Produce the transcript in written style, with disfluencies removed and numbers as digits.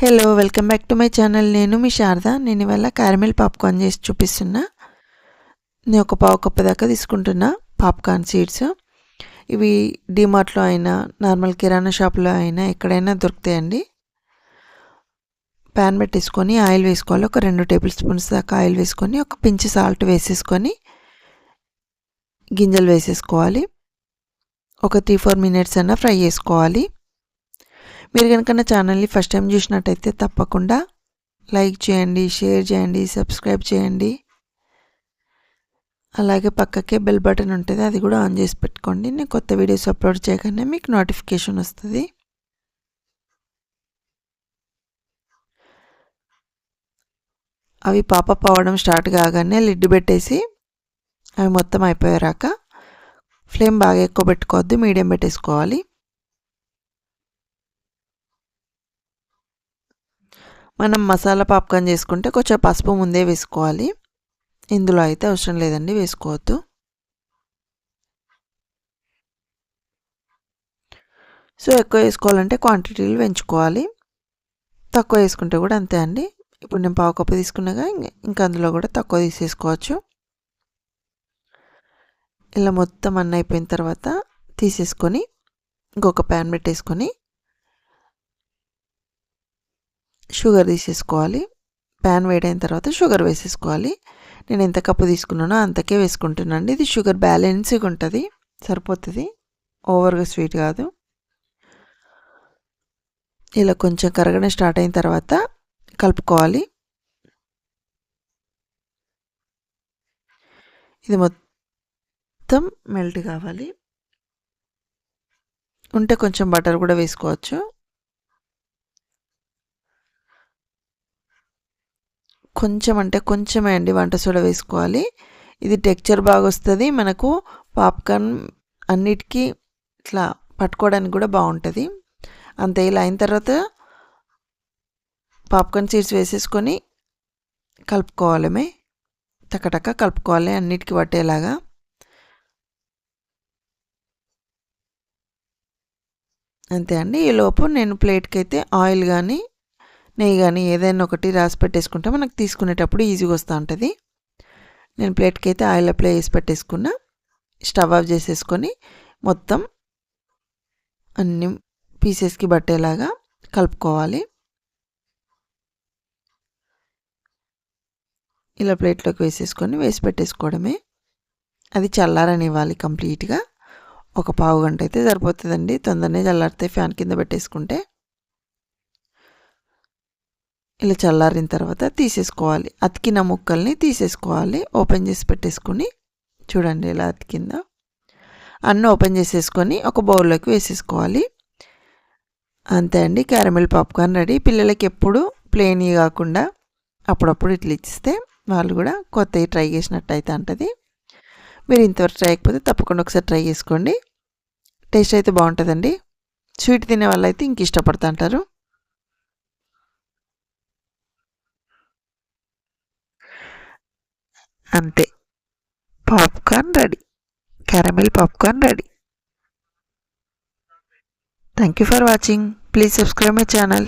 Hello welcome back to my channel. నేను మీ శారద. నేను ఇవాళ క్యారమెల్ పాప్కార్న్ చేసి చూపిస్తున్నా. నేను ఒక పావు కప్పు దాకా తీసుకుంటున్నా పాప్కార్న్ సీడ్స్. ఇవి డిమార్ట్లో అయినా నార్మల్ కిరాణా షాప్లో అయినా ఎక్కడైనా దొరుకుతాయండి. ప్యాన్ పెట్టేసుకొని ఆయిల్ వేసుకోవాలి. ఒక 2 టేబుల్ స్పూన్స్ దాకా ఆయిల్ వేసుకొని ఒక పించ్ సాల్ట్ వేసేసుకొని గింజలు వేసేసుకోవాలి. ఒక 3-4 మినిట్స్ అన్నా ఫ్రై చేసుకోవాలి. మీరు కనుక నా ఛానల్ని ఫస్ట్ టైం చూసినట్టయితే తప్పకుండా లైక్ చేయండి, షేర్ చేయండి, సబ్స్క్రైబ్ చేయండి. అలాగే పక్కకే బెల్ బటన్ ఉంటుంది, అది కూడా ఆన్ చేసి పెట్టుకోండి. నేను కొత్త వీడియోస్ అప్లోడ్ చేయగానే మీకు నోటిఫికేషన్ వస్తుంది. అవి పాపప్ అవ్వడం స్టార్ట్ కాగానే లిడ్ పెట్టేసి అవి మొత్తం అయిపోయాక ఫ్లేమ్ బాగా ఎక్కువ పెట్టుకోవద్దు, మీడియం పెట్టేసుకోవాలి. మనం మసాలా పాప్కార్న్ చేసుకుంటే కొంచెం పసుపు ముందే వేసుకోవాలి. ఇందులో అయితే అవసరం లేదండి, వేసుకోవద్దు. సో ఎక్కువ వేసుకోవాలంటే క్వాంటిటీలు పెంచుకోవాలి, తక్కువ వేసుకుంటే కూడా అంతే అండి. ఇప్పుడు నేను పావు కప్పు తీసుకున్నాగా ఇంకా అందులో కూడా తక్కువ తీసేసుకోవచ్చు. ఇలా మొత్తం అన్నీ అయిపోయిన తర్వాత తీసేసుకొని ఇంకొక ప్యాన్ పెట్టేసుకొని షుగర్ తీసేసుకోవాలి. ప్యాన్ వేడైన తర్వాత షుగర్ వేసేసుకోవాలి. నేను ఎంత కప్పు తీసుకున్నానో అంతకే వేసుకుంటున్నాను. ఇది షుగర్ బ్యాలెన్స్గా ఉంటుంది, సరిపోతుంది, ఓవర్గా స్వీట్ కాదు. ఇలా కొంచెం కరగడం స్టార్ట్ అయిన తర్వాత కలుపుకోవాలి. ఇది మొత్తం మెల్ట్ కావాలి. ఉంటే కొంచెం బటర్ కూడా వేసుకోవచ్చు. కొంచెం అంటే కొంచెమే అండి వంట సోడా వేసుకోవాలి. ఇది టెక్చర్ బాగా వస్తుంది, మనకు పాప్కార్న్ అన్నిటికీ ఇట్లా పట్టుకోవడానికి కూడా బాగుంటుంది. అంతే. ఇలా అయిన తర్వాత పాప్కార్న్ సీడ్స్ వేసేసుకొని కలుపుకోవాలమే, టకటక కలుపుకోవాలి అన్నిటికీ పట్టేలాగా. అంతే అండి. ఈలోపు నేను ప్లేట్కి అయితే ఆయిల్ కానీ నెయ్యి కానీ ఏదైనా ఒకటి రాసి పెట్టేసుకుంటే మనకు తీసుకునేటప్పుడు ఈజీగా వస్తూ ఉంటుంది. నేను ప్లేట్కి అయితే ఆయిల్ అప్లై చేసి పెట్టేసుకున్నా. స్టవ్ ఆఫ్ చేసేసుకొని మొత్తం అన్ని పీసెస్కి పట్టేలాగా కలుపుకోవాలి. ఇలా ప్లేట్లోకి వేసి పెట్టేసుకోవడమే. అది చల్లారనివ్వాలి కంప్లీట్గా. ఒక పావు గంట అయితే సరిపోతుందండి, తొందరనే చల్లారితే ఫ్యాన్ కింద పెట్టేసుకుంటే. ఇలా చల్లారిన తర్వాత తీసేసుకోవాలి. అతికిన ముక్కల్ని తీసేసుకోవాలి. ఓపెన్ చేసి పెట్టేసుకొని చూడండి ఇలా అతికిందా. అన్నీ ఓపెన్ చేసేసుకొని ఒక బౌల్లోకి వేసేసుకోవాలి. అంతే అండి, క్యారమెల్ పాప్కార్న్ రెడీ. పిల్లలకి ఎప్పుడు ప్లెయిన్ కాకుండా అప్పుడప్పుడు ఇట్లా ఇచ్చిస్తే వాళ్ళు కూడా కొత్తవి ట్రై చేసినట్టు అయితే ఉంటుంది. మీరు ఇంతవరకు ట్రై చేయకపోతే తప్పకుండా ఒకసారి ట్రై చేసుకోండి. టేస్ట్ అయితే బాగుంటుందండి. స్వీట్ తినే వాళ్ళు అయితే ఇంక ఇష్టపడుతూ అంటారు. అంతే, popcorn ready. Caramel popcorn ready. Thank you for watching. Please subscribe my channel.